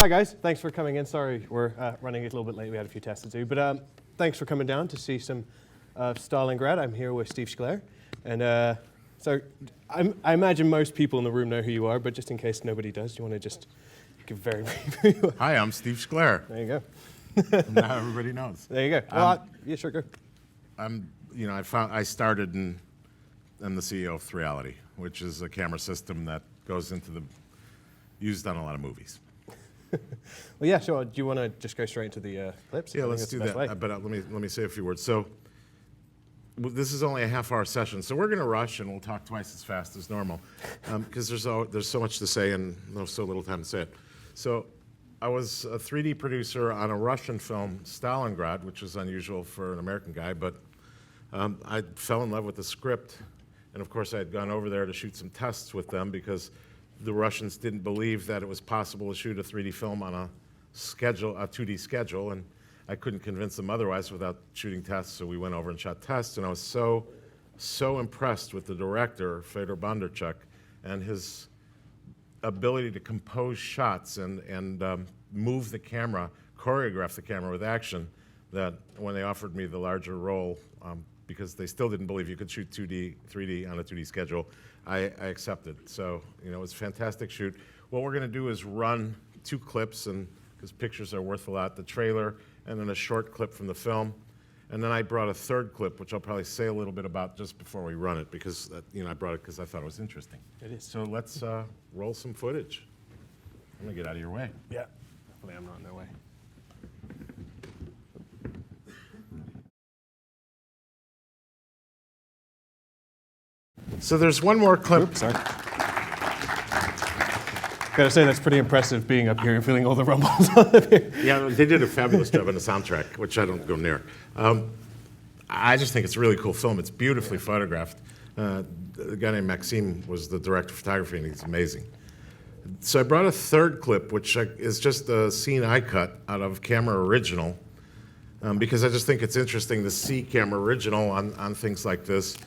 Hi guys, thanks for coming in. Sorry we're running a little bit late, we had a few tests to do, but thanks for coming down to see some Stalingrad. I'm here with Steve Schklair, and so I imagine most people in the room know who you are, but just in case nobody does, do you want to just give very brief who you are? Hi, I'm Steve Schklair. There you go. Now everybody knows. There you go. Well, yeah, sure, go. I started I'm the CEO of Reality, which is a camera system that goes used on a lot of movies. Well, yeah, sure. Do you want to just go straight into the clips? Yeah, let's do that. But let me say a few words. So this is only a half-hour session, so we're going to rush and we'll talk twice as fast as normal because there's so much to say and so little time to say it. So I was a 3D producer on a Russian film, Stalingrad, which is unusual for an American guy, but I fell in love with the script, and of course I had gone over there to shoot some tests with them because the Russians didn't believe that it was possible to shoot a 3D film on a 2D schedule, and I couldn't convince them otherwise without shooting tests, so we went over and shot tests, and I was so impressed with the director, Fedor Bondarchuk, and his ability to compose shots and move the camera, choreograph the camera with action, that when they offered me the larger role, because they still didn't believe you could shoot 2D, 3D on a 2D schedule, I accepted. So, it was a fantastic shoot. What we're going to do is run 2 clips, and because pictures are worth a lot, the trailer, and then a short clip from the film. And then I brought a 3rd clip, which I'll probably say a little bit about just before we run it, because I brought it because I thought it was interesting. It is. So let's roll some footage. I'm going to get out of your way. Yeah. Hopefully I'm not in their way. So there's one more clip. Oops, sorry. Gotta say, that's pretty impressive being up here and feeling all the rumbles up here. Yeah, they did a fabulous job on the soundtrack, which I don't go near. I just think it's a really cool film. It's beautifully photographed. The guy named Maxime was the director of photography, and he's amazing. So I brought a 3rd clip, which is just a scene I cut out of Camera Original, because I just think it's interesting to see Camera Original on things like this.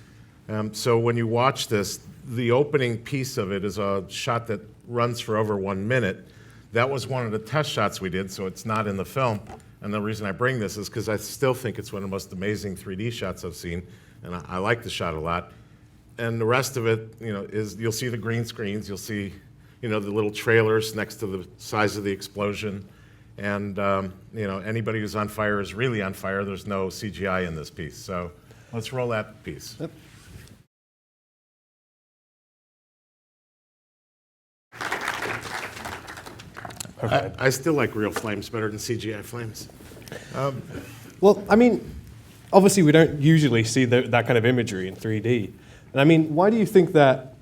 So when you watch this, the opening piece of it is a shot that runs for over 1 minute. That was one of the test shots we did, so it's not in the film. And the reason I bring this is because I still think it's one of the most amazing 3D shots I've seen, and I like the shot a lot. And the rest of it, is you'll see the green screens, you'll see, the little trailers next to the size of the explosion, and anybody who's on fire is really on fire. There's no CGI in this piece, so let's roll that piece. Yep. I still like real flames better than CGI flames. Well, I mean, obviously we don't usually see that kind of imagery in 3D. And I mean, why do you think that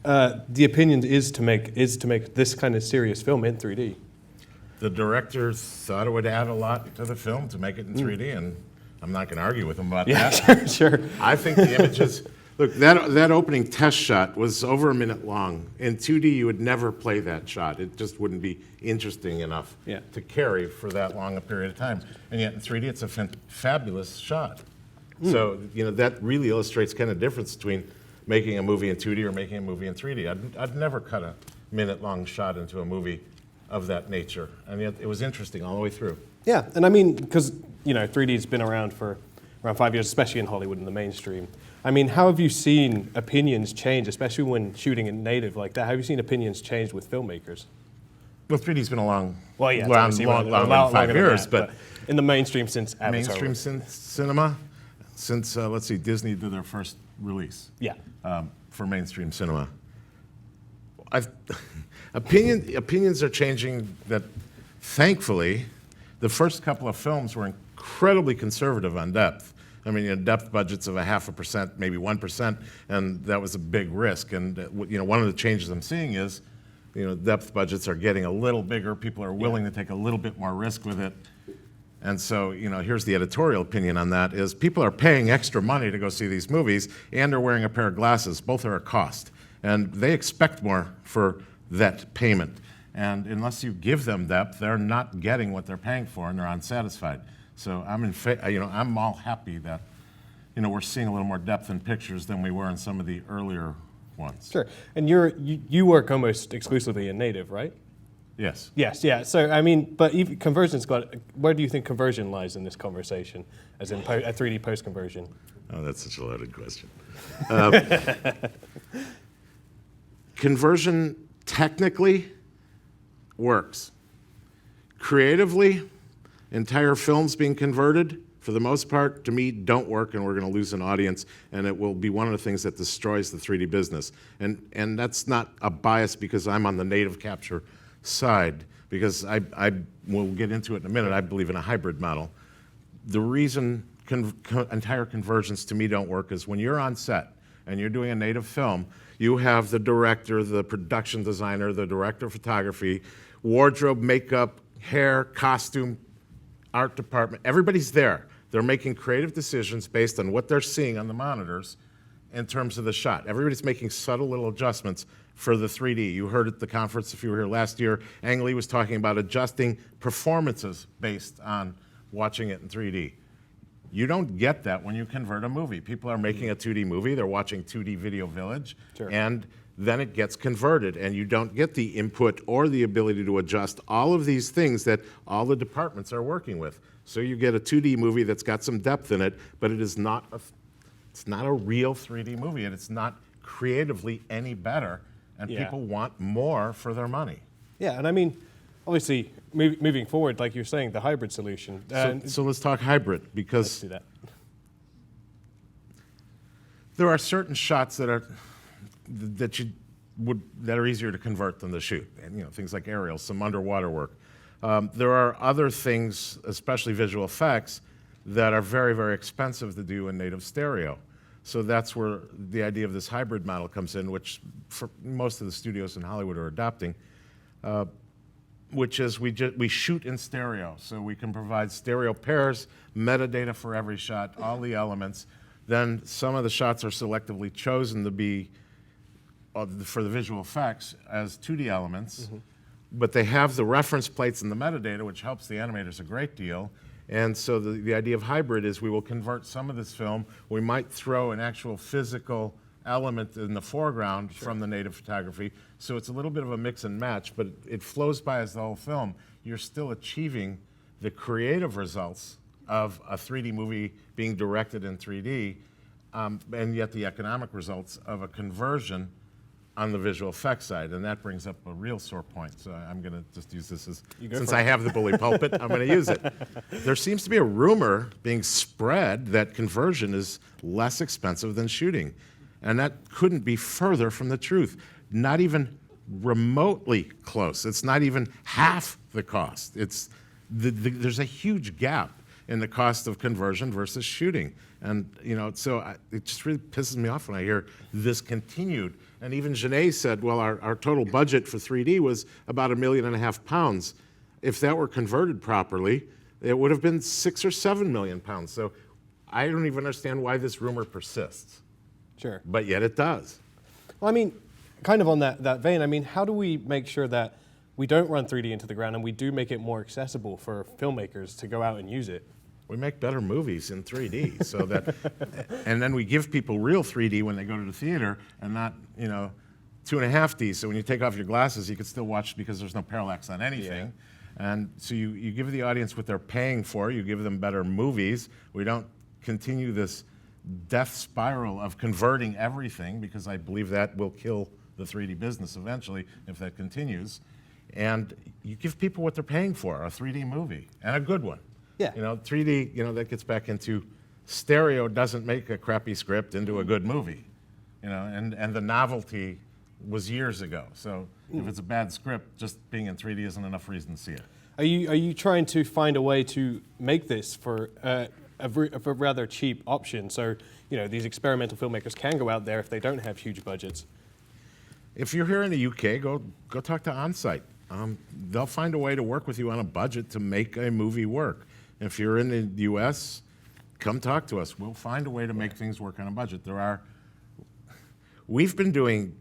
the opinion is to make this kind of serious film in 3D? The director thought it would add a lot to the film to make it in 3D, and I'm not going to argue with him about that. Sure. I think the images... Look, that opening test shot was over 1 minute long. In 2D, you would never play that shot. It just wouldn't be interesting enough to carry for that long a period of time. And yet in 3D, it's a fabulous shot. So, that really illustrates kind of the difference between making a movie in 2D or making a movie in 3D. I'd never cut a minute-long shot into a movie of that nature. And yet it was interesting all the way through. Yeah, and I mean, because, 3D's been around for around 5 years, especially in Hollywood in the mainstream. I mean, how have you seen opinions change, especially when shooting in native like that? How have you seen opinions change with filmmakers? Well, 3D's been long, long 5 years, but in the mainstream since Avatar. Mainstream cinema, since let's see, Disney did their first release. Yeah. For mainstream cinema. Opinions are changing. That thankfully, the first couple of films were incredibly conservative on depth. I mean, depth budgets of 0.5%, maybe 1%, and that was a big risk. And one of the changes I'm seeing is, depth budgets are getting a little bigger. People are willing to take a little bit more risk with it. And so, here's the editorial opinion on that: is people are paying extra money to go see these movies, and they're wearing a pair of glasses. Both are a cost, and they expect more for that payment. And unless you give them depth, they're not getting what they're paying for, and they're unsatisfied. So I'm all happy that we're seeing a little more depth in pictures than we were in some of the earlier ones. Sure, and you work almost exclusively in native, right? Yes. Yes, yeah. So, I mean, but even conversion's got, where do you think conversion lies in this conversation, as in a 3D post-conversion? Oh, that's such a loaded question. Conversion technically works. Creatively, entire films being converted, for the most part, to me, don't work, and we're going to lose an audience, and it will be one of the things that destroys the 3D business. And that's not a bias because I'm on the native capture side, because I will get into it in a minute. I believe in a hybrid model. The reason entire conversions to me don't work is when you're on set and you're doing a native film, you have the director, the production designer, the director of photography, wardrobe, makeup, hair, costume, art department. Everybody's there. They're making creative decisions based on what they're seeing on the monitors in terms of the shot. Everybody's making subtle little adjustments for the 3D. You heard at the conference, if you were here last year, Ang Lee was talking about adjusting performances based on watching it in 3D. You don't get that when you convert a movie. People are making a 2D movie, they're watching 2D Video Village, Sure. and then it gets converted, and you don't get the input or the ability to adjust all of these things that all the departments are working with. So you get a 2D movie that's got some depth in it, but it's not a real 3D movie, and it's not creatively any better, and Yeah. people want more for their money. Yeah, and I mean, obviously, moving forward, like you're saying, the hybrid solution. So let's talk hybrid, Let's because do that. there are certain shots that are easier to convert than the shoot, and things like aerials, some underwater work. There are other things, especially visual effects, that are very, very expensive to do in native stereo. So that's where the idea of this hybrid model comes in, which for most of the studios in Hollywood are adopting, which is we shoot in stereo. So we can provide stereo pairs, metadata for every shot, all the elements. Then some of the shots are selectively chosen to be for the visual effects as 2D elements, but they have the reference plates and the metadata, which helps the animators a great deal. And so the idea of hybrid is we will convert some of this film. We might throw an actual physical element in the foreground from the native photography. So it's a little bit of a mix and match, but it flows by as the whole film. You're still achieving the creative results of a 3D movie being directed in 3D, and yet the economic results of a conversion on the visual effects side, and that brings up a real sore point. So I'm going to just use this as, since I have the bully pulpit, I'm going to use it. There seems to be a rumor being spread that conversion is less expensive than shooting, and that couldn't be further from the truth. Not even remotely close. It's not even half the cost. There's a huge gap in the cost of conversion versus shooting. And so it just really pisses me off when I hear this continued. And even Janae said, well, our total budget for 3D was about £1.5 million. If that were converted properly, it would have been £6 or £7 million. So I don't even understand why this rumor persists. Sure. But yet it does. Well, I mean, kind of on that vein, I mean, how do we make sure that we don't run 3D into the ground and we do make it more accessible for filmmakers to go out and use it? We make better movies in 3D, so that, and then we give people real 3D when they go to the theater, and not 2.5D. So when you take off your glasses, you can still watch because there's no parallax on anything. Yeah. And so you give the audience what they're paying for. You give them better movies. We don't continue this death spiral of converting everything, because I believe that will kill the 3D business eventually if that continues. And you give people what they're paying for, a 3D movie, and a good one. Yeah. 3D, that gets back into stereo doesn't make a crappy script into a good movie. And the novelty was years ago. So if it's a bad script, just being in 3D isn't enough reason to see it. Are you trying to find a way to make this for a rather cheap option? So, these experimental filmmakers can go out there if they don't have huge budgets. If you're here in the UK, go talk to Onsite. They'll find a way to work with you on a budget to make a movie work. If you're in the US, come talk to us. We'll find a way to make things work on a budget. We've been doing,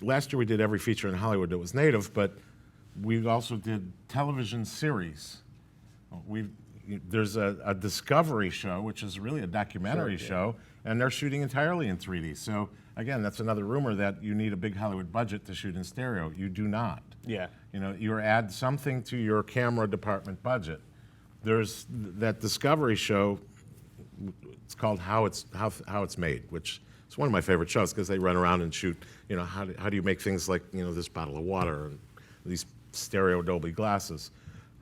last year we did every feature in Hollywood that was native, but we also did television series. there's a Discovery show, which is really a documentary show, and they're shooting entirely in 3D. So again, that's another rumor that you need a big Hollywood budget to shoot in stereo. You do not. Yeah. You know, you add something to your camera department budget. There's that Discovery show. It's called How It's Made, which is one of my favorite shows because they run around and shoot. You know, how do you make things like, you know, this bottle of water and these stereo Dolby glasses.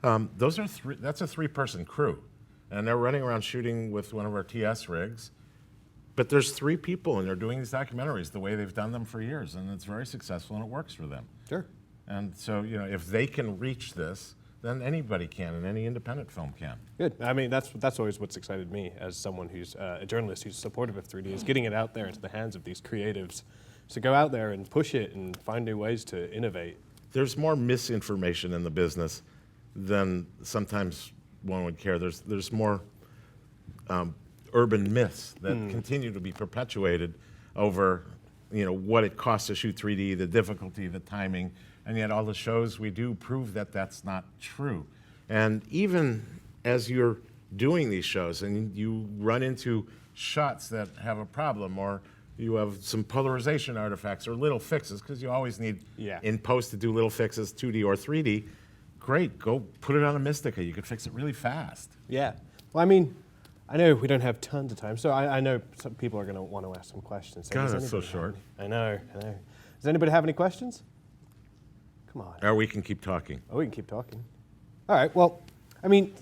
That's a 3-person crew, and they're running around shooting with one of our TS rigs. But there's 3 people, and they're doing these documentaries the way they've done them for years, and it's very successful, and it works for them. Sure. And so, you know, if they can reach this, then anybody can, and any independent film can. Good. I mean, that's always what's excited me as someone who's a journalist who's supportive of 3D, is getting it out there into the hands of these creatives to go out there and push it and find new ways to innovate. There's more misinformation in the business than sometimes one would care. There's more urban myths that continue to be perpetuated over, you know, what it costs to shoot 3D, the difficulty, the timing, and yet all the shows we do prove that that's not true. And even as you're doing these shows and you run into shots that have a problem, or you have some polarization artifacts or little fixes, because you always need in post to do little fixes, 2D or 3D, great, go put it on a Mystica. You could fix it really fast. Yeah. Well, I mean, I know we don't have tons of time, so I know some people are going to want to ask some questions. So God, that's so short. I know. Does anybody have any questions? Come on. Or we can keep talking. Oh, we can keep talking. All right. Well, I mean,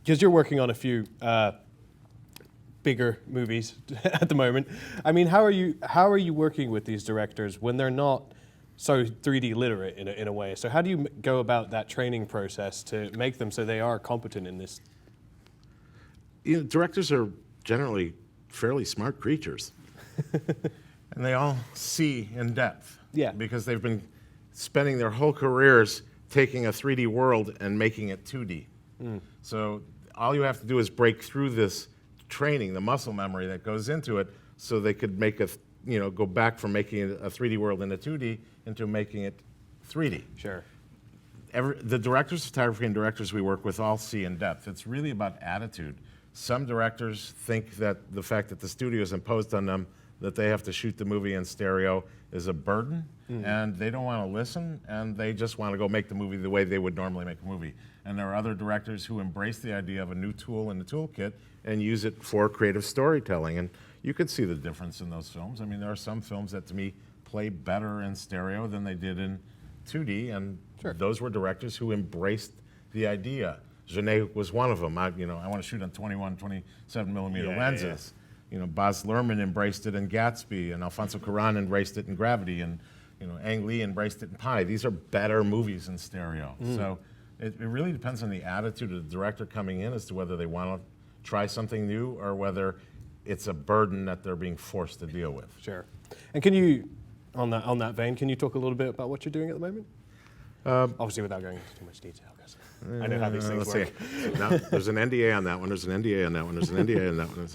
because you're working on a few bigger movies at the moment. I mean, how are you working with these directors when they're not so 3D literate in a way? So how do you go about that training process to make them so they are competent in this? You know, directors are generally fairly smart creatures. And they all see in depth. Yeah. Because they've been spending their whole careers taking a 3D world and making it 2D. So all you have to do is break through this training, the muscle memory that goes into it, so they could make go back from making it a 3D world into 2D into making it 3D. Sure. The directors, photography, and directors we work with all see in depth. It's really about attitude. Some directors think that the fact that the studio has imposed on them that they have to shoot the movie in stereo is a burden, and they don't want to listen, and they just want to go make the movie the way they would normally make a movie. And there are other directors who embrace the idea of a new tool in the toolkit and use it for creative storytelling. And you could see the difference in those films. I mean, there are some films that, to me, play better in stereo than they did in 2D, and those were directors who embraced the idea. Genet was one of them. I want to shoot on 21, 27 millimeter lenses. You know, Baz Luhrmann embraced it in Gatsby, and Alfonso Cuarón embraced it in Gravity, and Ang Lee embraced it in Pi. These are better movies in stereo. So it really depends on the attitude of the director coming in as to whether they want to try something new or whether it's a burden that they're being forced to deal with. Sure. And can you, on that vein, can you talk a little bit about what you're doing at the moment? Obviously, without going into too much detail, because I know how these things work. Now, there's an NDA on that one. There's an NDA on that one. There's an NDA on that one.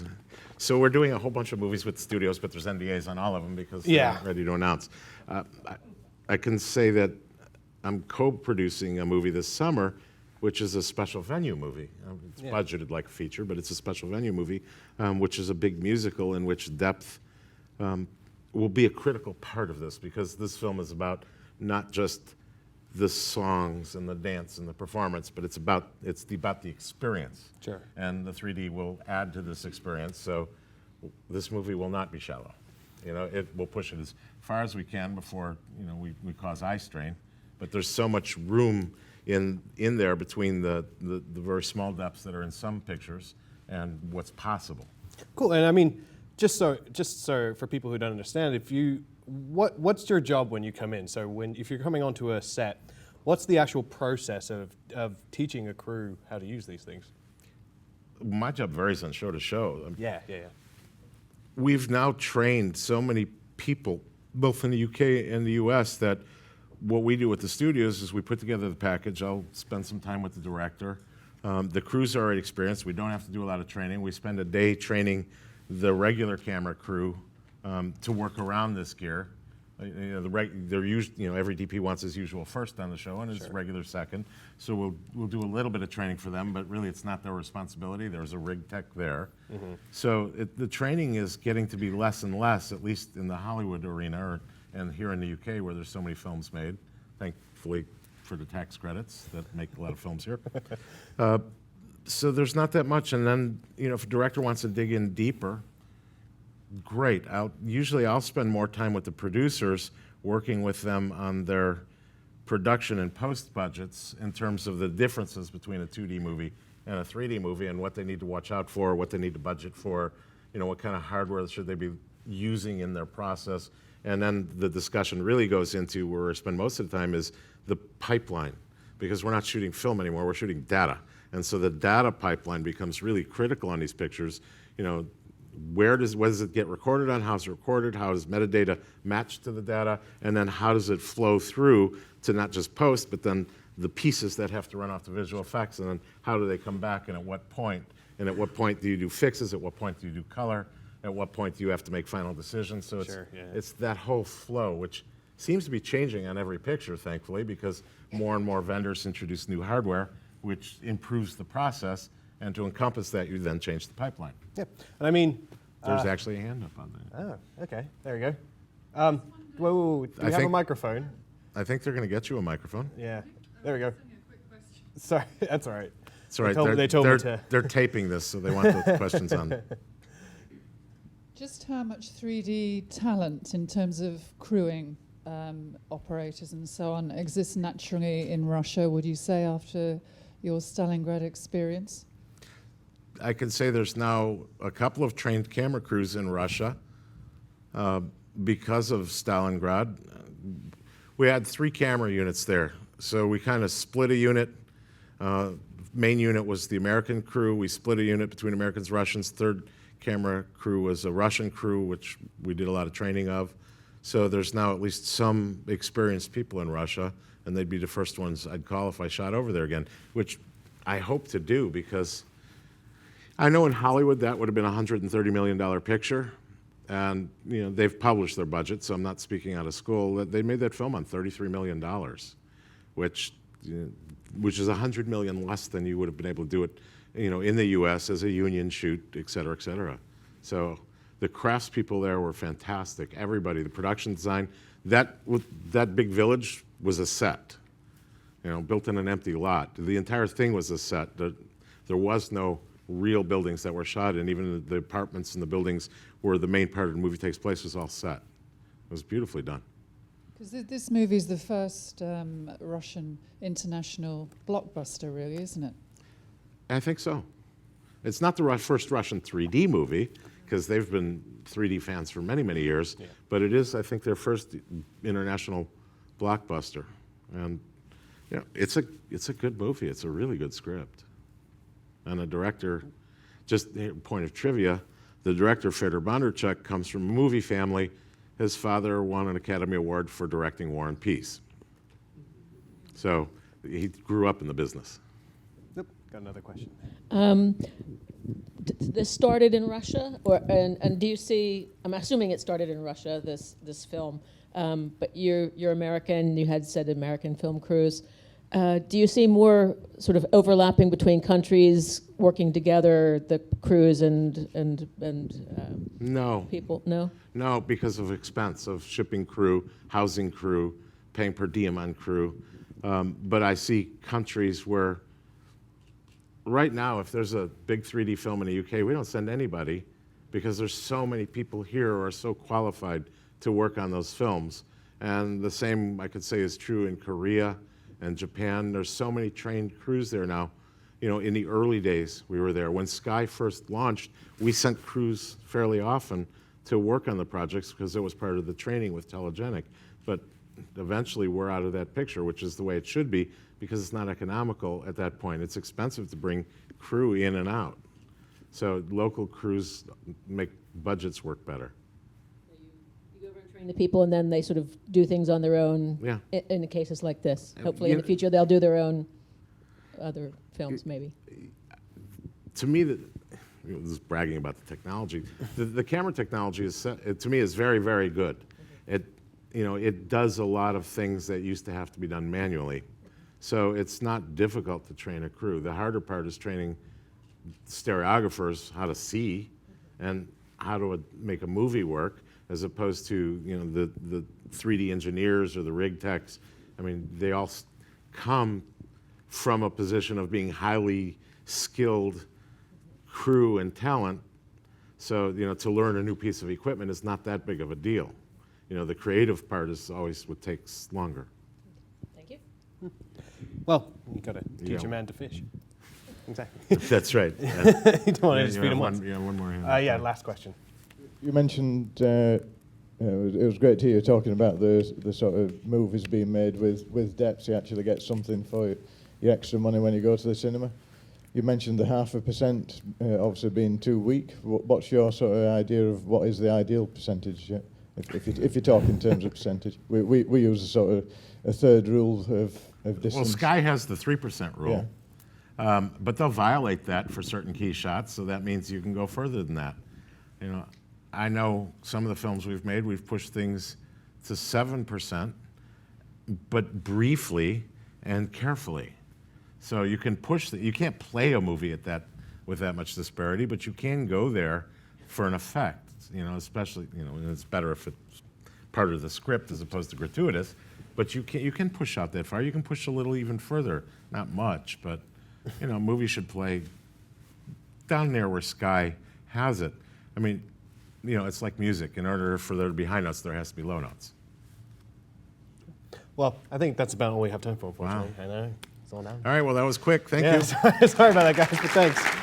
So we're doing a whole bunch of movies with studios, but there's NDAs on all of them because they're not ready to announce. I can say that I'm co-producing a movie this summer, which is a special venue movie. It's budgeted like a feature, but it's a special venue movie, which is a big musical in which depth will be a critical part of this, because this film is about not just the songs and the dance and the performance, but it's about the experience. Sure. And the 3D will add to this experience. So this movie will not be shallow. It will push it as far as we can before we cause eye strain. But there's so much room in there between the very small depths that are in some pictures and what's possible. Cool. And I mean, just so for people who don't understand, what's your job when you come in? So if you're coming onto a set, what's the actual process of teaching a crew how to use these things? My job varies on show to show. Yeah. We've now trained so many people, both in the UK and the US, that what we do with the studios is we put together the package. I'll spend some time with the director. The crews are already experienced. We don't have to do a lot of training. We spend a day training the regular camera crew to work around this gear. They're every DP wants his usual first on the show and his regular second. So we'll do a little bit of training for them, but really it's not their responsibility. There's a rig tech there. So the training is getting to be less and less, at least in the Hollywood arena and here in the UK where there's so many films made, thankfully for the tax credits that make a lot of films here. So there's not that much. And then, if a director wants to dig in deeper, great. Usually I'll spend more time with the producers working with them on their production and post budgets in terms of the differences between a 2D movie and a 3D movie and what they need to watch out for, what they need to budget for, what kind of hardware should they be using in their process. And then the discussion really goes into where I spend most of the time is the pipeline, because we're not shooting film anymore, we're shooting data. And so the data pipeline becomes really critical on these pictures. Where does it get recorded on? How's it recorded? How does metadata match to the data? And then how does it flow through to not just post, but then the pieces that have to run off the visual effects, and then how do they come back and at what point? And at what point do you do fixes? At what point do you do color? At what point do you have to make final decisions? So it's that whole flow, which seems to be changing on every picture, thankfully, because more and more vendors introduce new hardware, which improves the process. And to encompass that, you then change the pipeline. Yeah, and I mean... There's actually a hand up on there. Oh, okay. There we go. Do we have a microphone? I think they're going to get you a microphone. Yeah. There we go. Sorry, that's all right. It's all right. They told me to. They're taping this, so they want the questions on. Just how much 3D talent in terms of crewing, operators and so on exists naturally in Russia, would you say, after your Stalingrad experience? I can say there's now a couple of trained camera crews in Russia because of Stalingrad. We had 3 camera units there, so we kind of split a unit. Main unit was the American crew. We split a unit between Americans and Russians. Third camera crew was a Russian crew, which we did a lot of training of. So there's now at least some experienced people in Russia, and they'd be the first ones I'd call if I shot over there again, which I hope to do, because I know in Hollywood that would have been a $130 million picture, and they've published their budget, so I'm not speaking out of school. They made that film on $33 million, which is $100 million less than you would have been able to do it, in the U.S. as a union shoot, et cetera, et cetera. So the craftspeople there were fantastic. Everybody, the production design, that big village was a set, built in an empty lot. The entire thing was a set. There was no real buildings that were shot in. Even the apartments and the buildings where the main part of the movie takes place was all set. It was beautifully done. Because this movie is the first Russian international blockbuster, really, isn't it? I think so. It's not the first Russian 3D movie, because they've been 3D fans for many, many years, but it is, I think, their first international blockbuster. And it's a good movie. It's a really good script. And the director, just a point of trivia, the director, Fedor Bondarchuk, comes from a movie family. His father won an Academy Award for directing War and Peace. So he grew up in the business. Yep, got another question. This started in Russia, and do you see? I'm assuming it started in Russia. This film, but you're American. You had said American film crews. Do you see more sort of overlapping between countries working together, the crews and no people? No. No, because of expense of shipping crew, housing crew, paying per diem on crew. But I see countries where, right now, if there's a big 3D film in the UK, we don't send anybody, because there's so many people here who are so qualified to work on those films. And the same, I could say, is true in Korea and Japan. There's so many trained crews there now. In the early days, we were there. When Sky first launched, we sent crews fairly often to work on the projects, because it was part of the training with Telegenic. But eventually we're out of that picture, which is the way it should be, because it's not economical at that point. It's expensive to bring crew in and out. So local crews make budgets work better. So you go over and train the people, and then they sort of do things on their own. Yeah. In cases like this. Hopefully in the future they'll do their own other films, maybe. To me, this is bragging about the technology. The camera technology to me is very, very good. it does a lot of things that used to have to be done manually. So it's not difficult to train a crew. The harder part is training stereographers how to see and how to make a movie work, as opposed to the 3D engineers or the rig techs. I mean, they all come from a position of being highly skilled crew and talent. So to learn a new piece of equipment is not that big of a deal. The creative part is always what takes longer. Thank you. Well, you got to teach Yeah. a man to fish. Exactly. That's right. You don't want to just feed him once. One more hand. Yeah, last question. You mentioned it was great to hear you talking about the sort of movies being made with depth. You actually get something for your extra money when you go to the cinema. You mentioned the 0.5% obviously being too weak. What's your sort of idea of what is the ideal percentage? If you talk in terms of percentage, we use a sort of a third rule of distance. Well, Sky has the 3% rule, but they'll violate that for certain key shots, so that means you can go further than that. I know some of the films we've made, we've pushed things to 7%, but briefly and carefully. So you can push you can't play a movie with that much disparity, but you can go there for an effect. Especially, and it's better if it's part of the script as opposed to gratuitous. But you can push out that far. You can push a little even further. Not much, but a movie should play down there where Sky has it. I mean, it's like music. In order for there to be high notes, there has to be low notes. Well, I think that's about all we have time for, unfortunately. Wow. I know. It's all now. All right, well, that was quick. Thank you. Sorry about that, guys, but thanks.